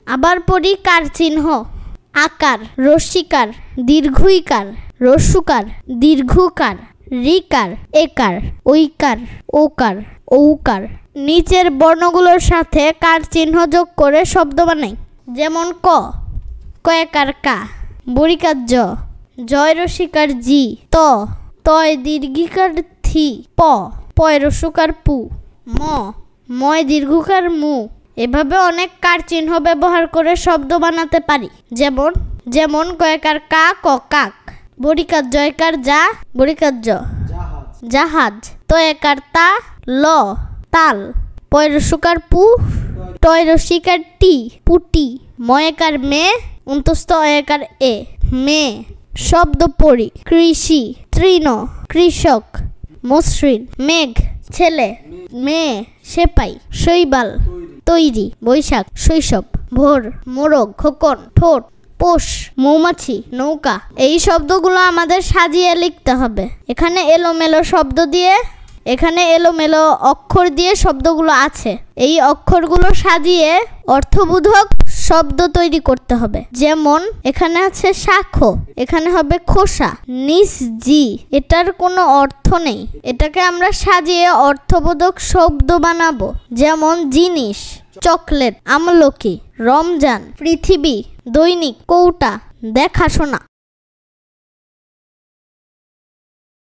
আবার পড়ি কার চিহ্ন। আকার, রস্যিকার, দীর্ঘইকার, রস্যুকার, দীর্ঘকার, রিকার, একার, ঐকার, ওকার, ঔকার। নিচের বর্ণগুলোর সাথে কার চিহ্ন যোগ করে শব্দ বানাই। যেমন ক, কয়াকার কা, বরিকার জ, জয় রসিকার জি, ত, তয় দীর্ঘিকার থি, প, পয় রস্যকার পু, ম, ময় দীর্ঘকার মু। এভাবে অনেক কার চিহ্ন ব্যবহার করে শব্দ বানাতে পারি। যেমন যেমন কয়াকার কা, ক কাক, বরিকার জয়কার যা, বরিকার জ, জাহাজ, তয়াকার তা, ল, তাল, পয় রস্যকার পু, টয় রসিকার টি, পুটি, ময়াকার মে, অন্তস্থ অয়াকার এ, মে। শব্দ পড়ি। কৃষি, তৃণ, কৃষক, মসৃণ, মেঘ, ছেলে, মেয়ে, সেপাই, শৈবাল, তৈরি, বৈশাখ, শৈশব, ভোর, মোরগ, খোকন, ঠোঁট, পোষ, মৌমাছি, নৌকা। এই শব্দগুলো আমাদের সাজিয়ে লিখতে হবে। এখানে এলোমেলো অক্ষর দিয়ে শব্দগুলো আছে। এই অক্ষরগুলো সাজিয়ে অর্থবোধক শব্দ তৈরি করতে হবে। যেমন এখানে আছে শাখো, এখানে হবে খোসা। নিস জি, এটার কোনো অর্থ নেই, এটাকে আমরা সাজিয়ে অর্থবোধক শব্দ বানাবো। যেমন জিনিস, চকলেট, আমলকি, রমজান, পৃথিবী, দৈনিক, কৌটা, দেখাশোনা।